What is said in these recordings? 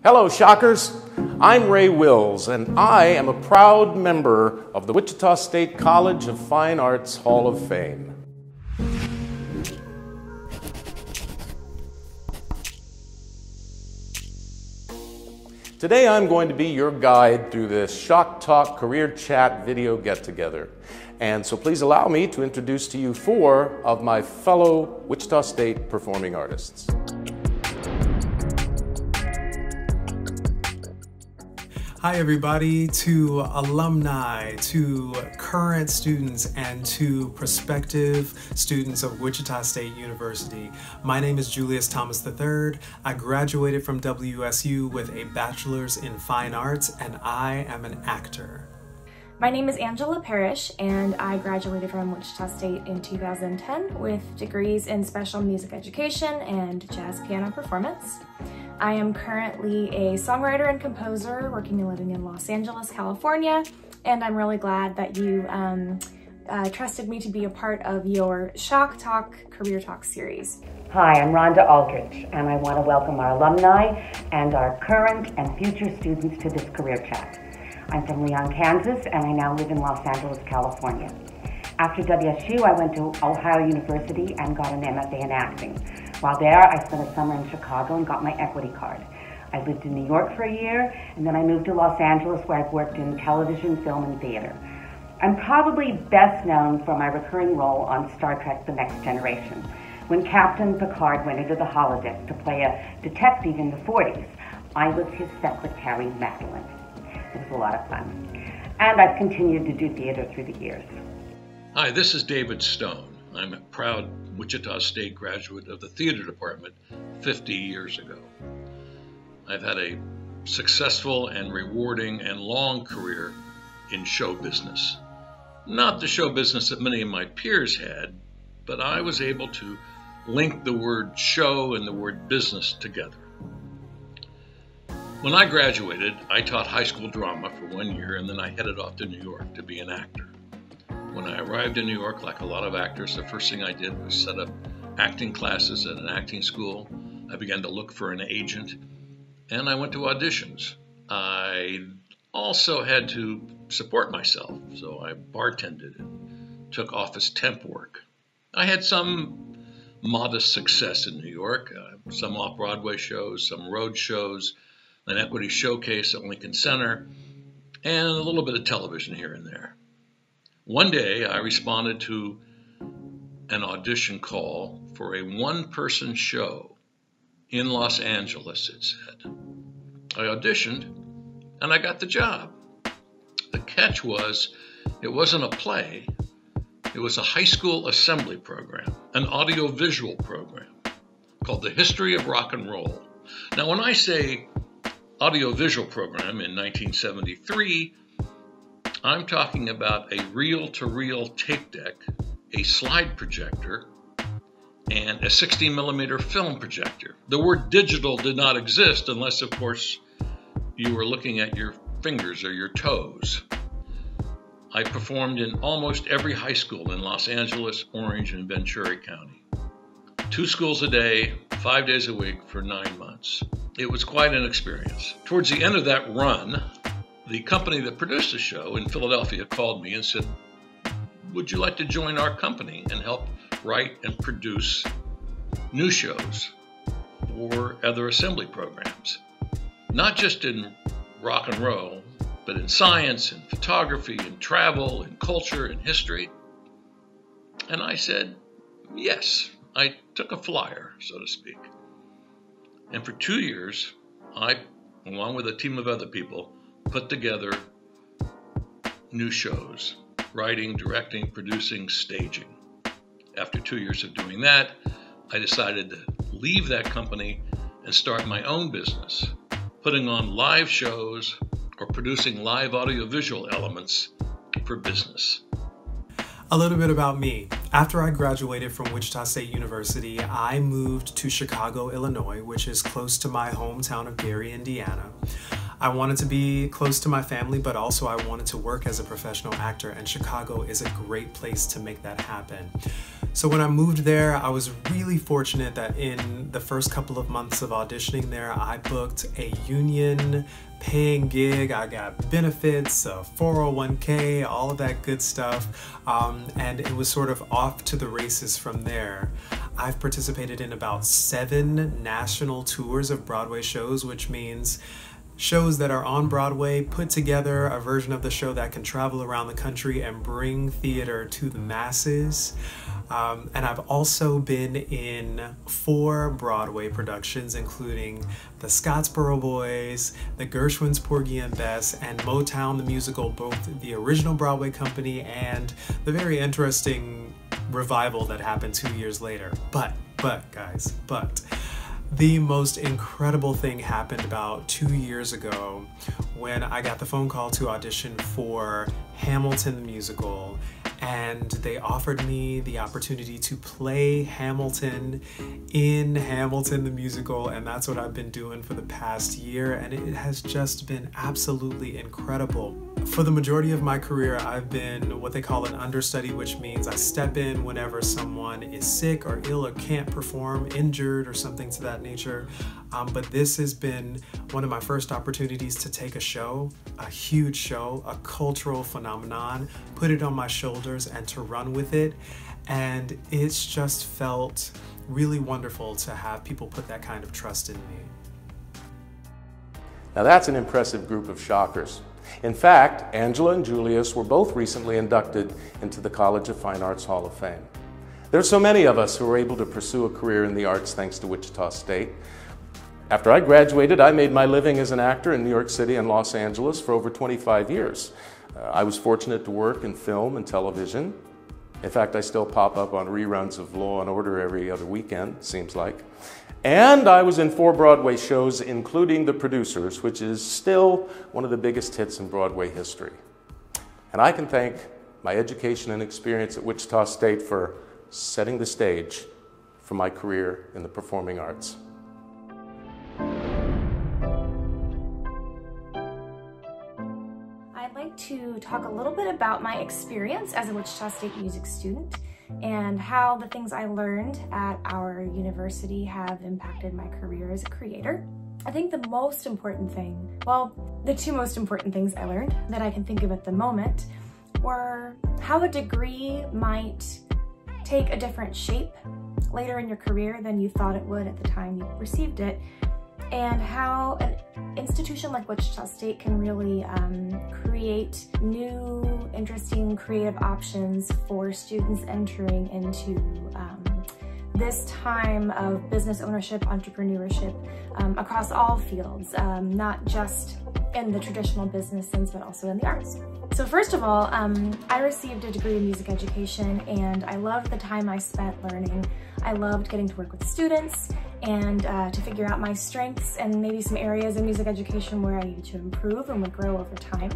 Hello, Shockers. I'm Ray Wills, and I am a proud member of the Wichita State College of Fine Arts Hall of Fame. Today I'm going to be your guide through this Shock Talk Career Chat video get-together. And so please allow me to introduce to you 4 of my fellow Wichita State performing artists. Hi everybody, to alumni, to current students, and to prospective students of Wichita State University. My name is Julius Thomas III. I graduated from WSU with a bachelor's in fine arts, and I am an actor. My name is Angela Parrish, and I graduated from Wichita State in 2010 with degrees in special music education and jazz piano performance. I am currently a songwriter and composer working and living in Los Angeles, California, and I'm really glad that you trusted me to be a part of your Shock Talk Career Talk series. Hi, I'm Rhonda Aldrich, and I want to welcome our alumni and our current and future students to this career chat. I'm from Leon, Kansas, and I now live in Los Angeles, California. After WSU, I went to Ohio University and got an MFA in acting. While there, I spent a summer in Chicago and got my equity card. I lived in New York for a year, and then I moved to Los Angeles, where I've worked in television, film, and theater. I'm probably best known for my recurring role on Star Trek: The Next Generation, when Captain Picard went into the holodeck to play a detective in the 40s. I was his secretary, Madeline. It was a lot of fun. And I've continued to do theater through the years. Hi, this is David Stone. I'm a proud Wichita State graduate of the theater department 50 years ago. I've had a successful and rewarding and long career in show business. Not the show business that many of my peers had, but I was able to link the word show and the word business together. When I graduated, I taught high school drama for 1 year, and then I headed off to New York to be an actor. When I arrived in New York, like a lot of actors, the first thing I did was set up acting classes at an acting school. I began to look for an agent, and I went to auditions. I also had to support myself, so I bartended and took office temp work. I had some modest success in New York, some off-Broadway shows, some road shows, an equity showcase at Lincoln Center, and a little bit of television here and there. One day, I responded to an audition call for a one-person show in Los Angeles, it said. I auditioned, and I got the job. The catch was, it wasn't a play. It was a high school assembly program, an audiovisual program called The History of Rock and Roll. Now, when I say audiovisual program in 1973, I'm talking about a reel-to-reel tape deck, a slide projector, and a 60mm film projector. The word digital did not exist unless, of course, you were looking at your fingers or your toes. I performed in almost every high school in Los Angeles, Orange, and Ventura County. 2 schools a day, 5 days a week for 9 months. It was quite an experience. Towards the end of that run, the company that produced the show in Philadelphia called me and said, would you like to join our company and help write and produce new shows or other assembly programs? Not just in rock and roll, but in science and photography and travel and culture and history. And I said, yes. I took a flyer, so to speak. And for 2 years, I, along with a team of other people, put together new shows, writing, directing, producing, staging. After 2 years of doing that, I decided to leave that company and start my own business, putting on live shows or producing live audiovisual elements for business. A little bit about me. After I graduated from Wichita State University, I moved to Chicago, Illinois, which is close to my hometown of Gary, Indiana. I wanted to be close to my family, but also I wanted to work as a professional actor, and Chicago is a great place to make that happen. So when I moved there, I was really fortunate that in the first couple of months of auditioning there, I booked a union paying gig. I got benefits, 401k, all of that good stuff, and it was sort of off to the races from there. I've participated in about 7 national tours of Broadway shows, which means shows that are on Broadway, put together a version of the show that can travel around the country and bring theater to the masses. And I've also been in 4 Broadway productions, including the Scottsboro Boys, the Gershwin's Porgy and Bess, and Motown the Musical, both the original Broadway company and the very interesting revival that happened 2 years later. But guys, the most incredible thing happened about 2 years ago when I got the phone call to audition for Hamilton the Musical, and they offered me the opportunity to play Hamilton in Hamilton the Musical, and that's what I've been doing for the past year, and it has just been absolutely incredible. For the majority of my career, I've been what they call an understudy, which means I step in whenever someone is sick or ill or can't perform, injured or something to that nature. But this has been one of my first opportunities to take a show, a huge show, a cultural phenomenon, put it on my shoulders and to run with it. And it's just felt really wonderful to have people put that kind of trust in me. Now that's an impressive group of shockers. In fact, Angela and Julius were both recently inducted into the College of Fine Arts Hall of Fame. There's so many of us who were able to pursue a career in the arts thanks to Wichita State. After I graduated, I made my living as an actor in New York City and Los Angeles for over 25 years. I was fortunate to work in film and television. In fact, I still pop up on reruns of Law and Order every other weekend, seems like. And I was in 4 Broadway shows, including The Producers, which is still one of the biggest hits in Broadway history. And I can thank my education and experience at Wichita State for setting the stage for my career in the performing arts. I'd like to talk a little bit about my experience as a Wichita State music student and how the things I learned at our university have impacted my career as a creator. I think the most important thing, well, the 2 most important things I learned that I can think of at the moment were how a degree might take a different shape later in your career than you thought it would at the time you received it, and how an institution like Wichita State can really create new, interesting, creative options for students entering into this time of business ownership, entrepreneurship across all fields, not just in the traditional business sense, but also in the arts. So first of all, I received a degree in music education, and I loved the time I spent learning. I loved getting to work with students and to figure out my strengths and maybe some areas in music education where I needed to improve and would grow over time.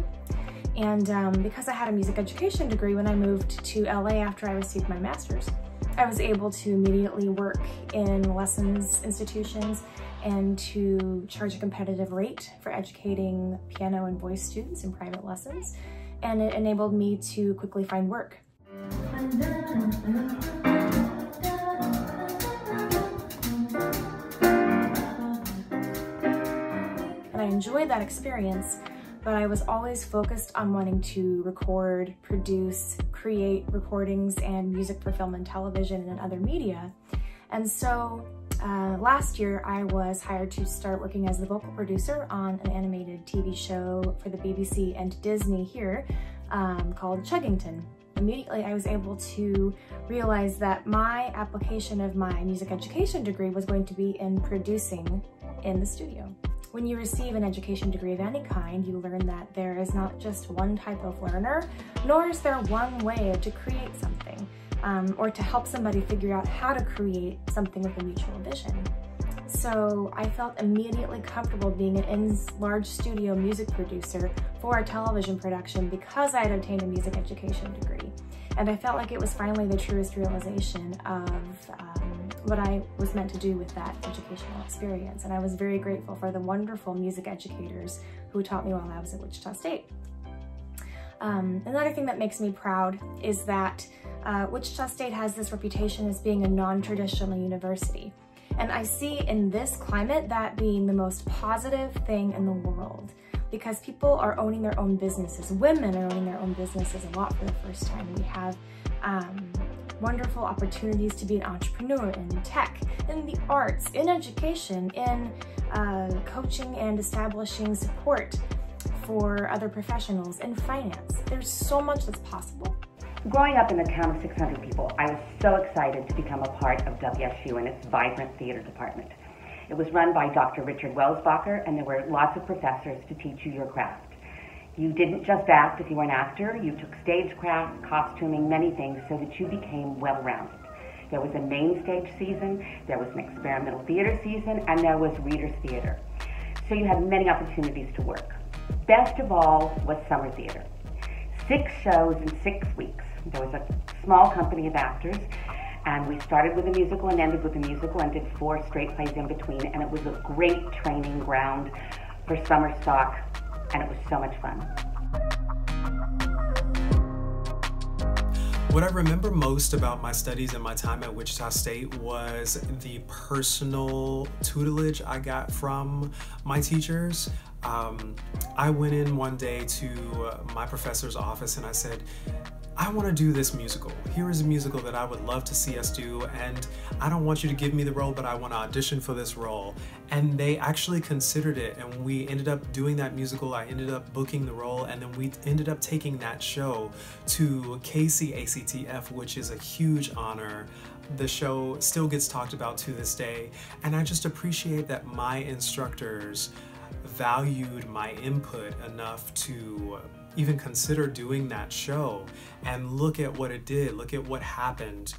And because I had a music education degree, when I moved to LA after I received my master's, I was able to immediately work in lessons institutions and to charge a competitive rate for educating piano and voice students in private lessons. And it enabled me to quickly find work. And I enjoyed that experience, but I was always focused on wanting to record, produce, create recordings and music for film and television and other media. And so last year I was hired to start working as the vocal producer on an animated TV show for the BBC and Disney here called Chuggington. Immediately I was able to realize that my application of my music education degree was going to be in producing in the studio. When you receive an education degree of any kind, you learn that there is not just one type of learner, nor is there one way to create something, or to help somebody figure out how to create something with a mutual vision. So I felt immediately comfortable being an in-large studio music producer for a television production because I had obtained a music education degree. And I felt like it was finally the truest realization of what I was meant to do with that educational experience. And I was very grateful for the wonderful music educators who taught me while I was at Wichita State. Another thing that makes me proud is that Wichita State has this reputation as being a non-traditional university. And I see in this climate that being the most positive thing in the world, because people are owning their own businesses. Women are owning their own businesses a lot for the first time. We have wonderful opportunities to be an entrepreneur in tech, in the arts, in education, in coaching and establishing support for other professionals, in finance. There's so much that's possible. Growing up in a town of 600 people, I was so excited to become a part of WSU and its vibrant theater department. It was run by Dr. Richard Welsbacher, and there were lots of professors to teach you your craft. You didn't just act if you were an actor, you took stagecraft, costuming, many things, so that you became well-rounded. There was a main stage season, there was an experimental theater season, and there was readers theater. So you had many opportunities to work. Best of all was summer theater. 6 shows in 6 weeks. There was a small company of actors, and we started with a musical and ended with a musical and did 4 straight plays in between, and it was a great training ground for summer stock, and it was so much fun. What I remember most about my studies and my time at Wichita State was the personal tutelage I got from my teachers. I went in one day to my professor's office and I said, I want to do this musical. Here is a musical that I would love to see us do, and I don't want you to give me the role, but I want to audition for this role. And they actually considered it, and we ended up doing that musical. I ended up booking the role, and then we ended up taking that show to KCACTF, which is a huge honor. The show still gets talked about to this day, and I just appreciate that my instructors valued my input enough to even consider doing that show. And look at what it did, look at what happened.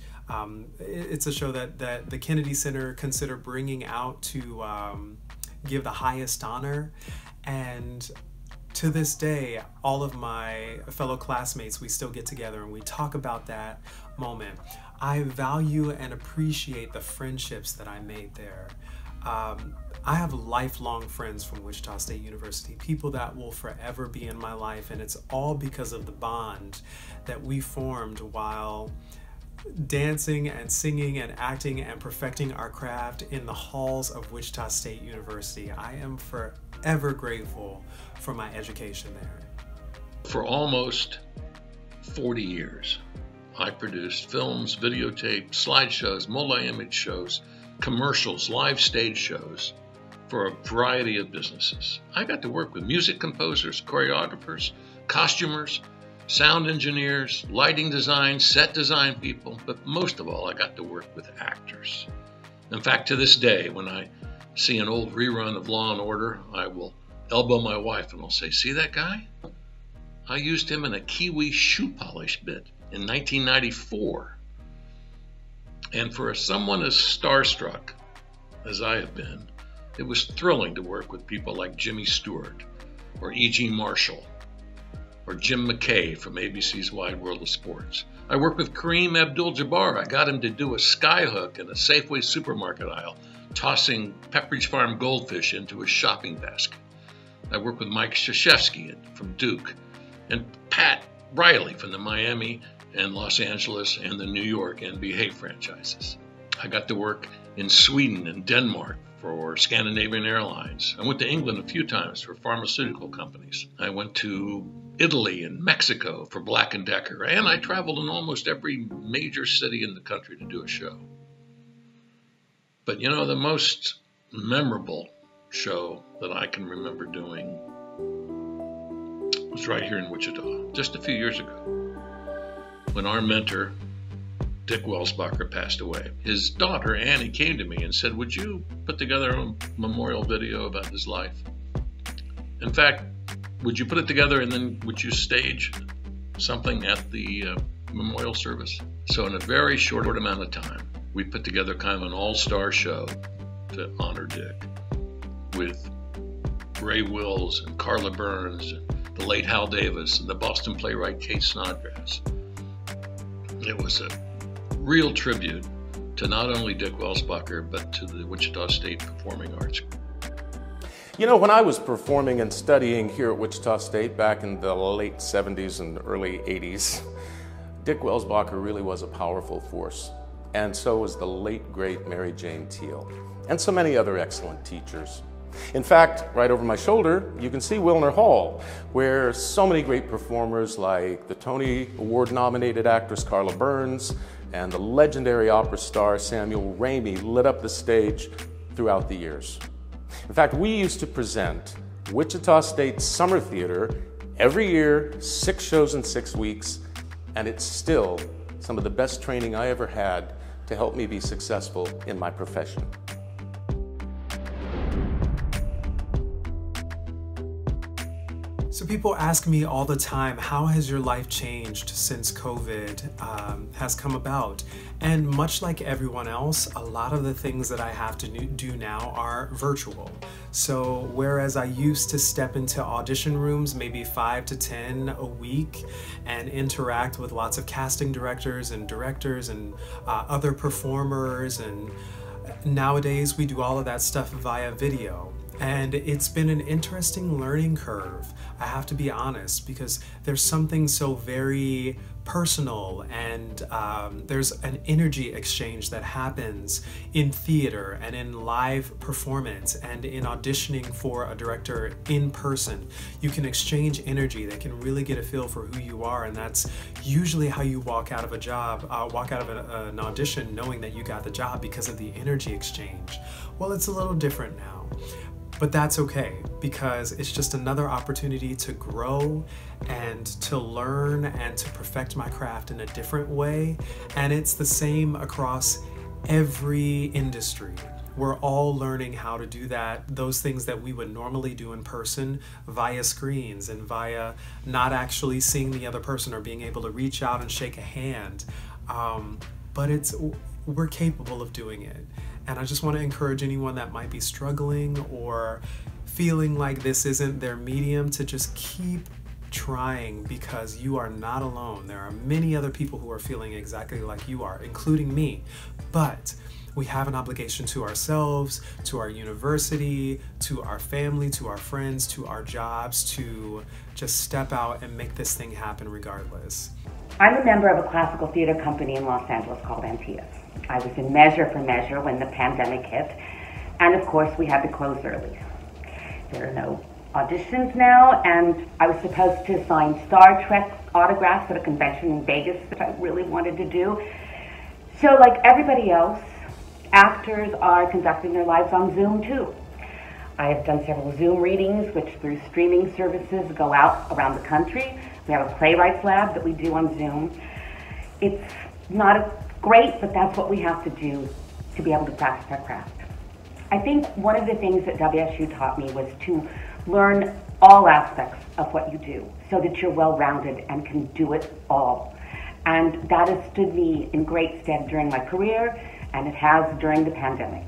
It's a show that the Kennedy Center considered bringing out to give the highest honor. And to this day, all of my fellow classmates, we still get together and we talk about that moment. I value and appreciate the friendships that I made there. I have lifelong friends from Wichita State University, people that will forever be in my life, and it's all because of the bond that we formed while dancing and singing and acting and perfecting our craft in the halls of Wichita State University. I am forever grateful for my education there. For almost 40 years, I produced films, videotapes, slideshows, multi-image shows, commercials, live stage shows for a variety of businesses. I got to work with music composers, choreographers, costumers, sound engineers, lighting design, set design people, but most of all, I got to work with actors. In fact, to this day, when I see an old rerun of Law and Order, I will elbow my wife and I'll say, "See that guy? I used him in a Kiwi shoe polish bit in 1994. And for someone as starstruck as I have been, it was thrilling to work with people like Jimmy Stewart or E.G. Marshall or Jim McKay from ABC's Wide World of Sports. I worked with Kareem Abdul-Jabbar. I got him to do a skyhook in a Safeway supermarket aisle, tossing Pepperidge Farm goldfish into a shopping basket. I worked with Mike Krzyzewski from Duke and Pat Riley from the Miami and Los Angeles and the New York NBA franchises. I got to work in Sweden and Denmark for Scandinavian Airlines. I went to England a few times for pharmaceutical companies. I went to Italy and Mexico for Black & Decker, and I traveled in almost every major city in the country to do a show. But you know, the most memorable show that I can remember doing was right here in Wichita, just a few years ago, when our mentor, Dick Welsbacher, passed away. His daughter, Annie, came to me and said, "Would you put together a memorial video about his life? In fact, would you put it together and then would you stage something at the memorial service?" So in a very short amount of time, we put together kind of an all-star show to honor Dick with Ray Wills and Carla Burns and the late Hal Davis and the Boston playwright Kate Snodgrass. It was a real tribute to not only Dick Welsbacher, but to the Wichita State Performing Arts. You know, when I was performing and studying here at Wichita State back in the late 70s and early 80s, Dick Welsbacher really was a powerful force. And so was the late, great Mary Jane Teal, and so many other excellent teachers. In fact, right over my shoulder, you can see Wilner Hall, where so many great performers like the Tony Award-nominated actress Carla Burns and the legendary opera star Samuel Ramey lit up the stage throughout the years. In fact, we used to present Wichita State Summer Theater every year, 6 shows in 6 weeks, and it's still some of the best training I ever had to help me be successful in my profession. So people ask me all the time, how has your life changed since COVID has come about? And much like everyone else, a lot of the things that I have to do now are virtual. So whereas I used to step into audition rooms maybe 5 to 10 a week and interact with lots of casting directors and other performers, and nowadays we do all of that stuff via video. And it's been an interesting learning curve, I have to be honest, because there's something so very personal, and there's an energy exchange that happens in theater and in live performance and in auditioning for a director in person. You can exchange energy that can really get a feel for who you are, and that's usually how you walk out of an audition knowing that you got the job, because of the energy exchange. Well, it's a little different now. But that's okay, because it's just another opportunity to grow and to learn and to perfect my craft in a different way. And it's the same across every industry. We're all learning how to do that, those things that we would normally do in person via screens and via not actually seeing the other person or being able to reach out and shake a hand. But we're capable of doing it. And I just want to encourage anyone that might be struggling or feeling like this isn't their medium to just keep trying, because you are not alone. There are many other people who are feeling exactly like you are, including me. But we have an obligation to ourselves, to our university, to our family, to our friends, to our jobs, to just step out and make this thing happen regardless. I'm a member of a classical theater company in Los Angeles called Antias. I was in Measure for Measure when the pandemic hit, and of course we had to close early. There are no auditions now, and I was supposed to sign Star Trek autographs at a convention in Vegas, which I really wanted to do. So like everybody else, actors are conducting their lives on Zoom too. I have done several Zoom readings, which through streaming services go out around the country. We have a playwrights lab that we do on Zoom. It's not great, but that's what we have to do to be able to practice our craft. I think one of the things that WSU taught me was to learn all aspects of what you do so that you're well-rounded and can do it all. And that has stood me in great stead during my career, and it has during the pandemic.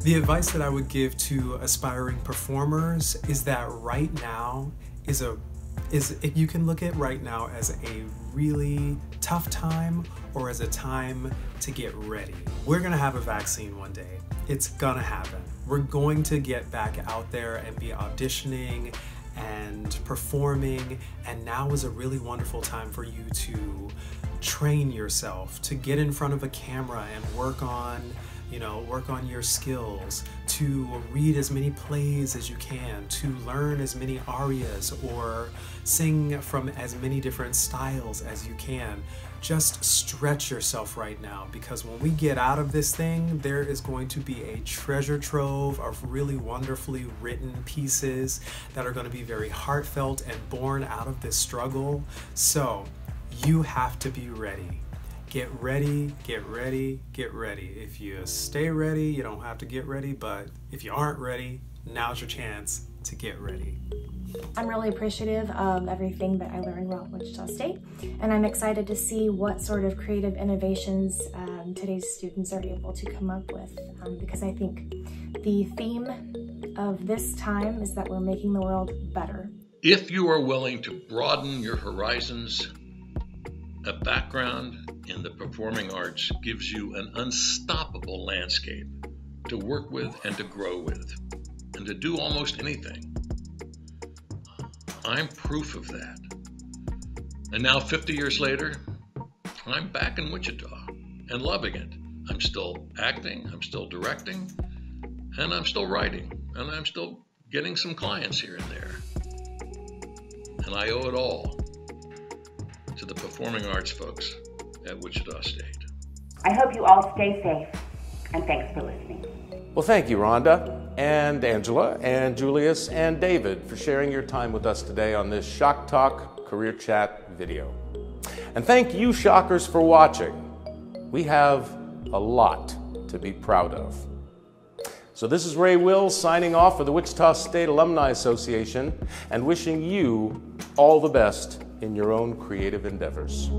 The advice that I would give to aspiring performers is that right now you can look at right now as a really tough time or as a time to get ready. We're gonna have a vaccine one day. It's gonna happen. We're going to get back out there and be auditioning and performing, and now is a really wonderful time for you to train yourself, to get in front of a camera and work on your skills, to read as many plays as you can, to learn as many arias or sing from as many different styles as you can. Just stretch yourself right now, because when we get out of this thing, there is going to be a treasure trove of really wonderfully written pieces that are going to be very heartfelt and born out of this struggle. So you have to be ready. Get ready, get ready, get ready. If you stay ready, you don't have to get ready, but if you aren't ready, now's your chance to get ready. I'm really appreciative of everything that I learned while at Wichita State, and I'm excited to see what sort of creative innovations today's students are able to come up with, because I think the theme of this time is that we're making the world better. If you are willing to broaden your horizons, a background, in the performing arts gives you an unstoppable landscape to work with and to grow with, and to do almost anything. I'm proof of that. And now 50 years later, I'm back in Wichita and loving it. I'm still acting, I'm still directing, and I'm still writing, and I'm still getting some clients here and there. And I owe it all to the performing arts folks at Wichita State. I hope you all stay safe, and thanks for listening. Well, thank you, Rhonda and Angela and Julius and David for sharing your time with us today on this Shock Talk Career Chat video. And thank you, Shockers, for watching. We have a lot to be proud of. So this is Ray Wills signing off for the Wichita State Alumni Association and wishing you all the best in your own creative endeavors.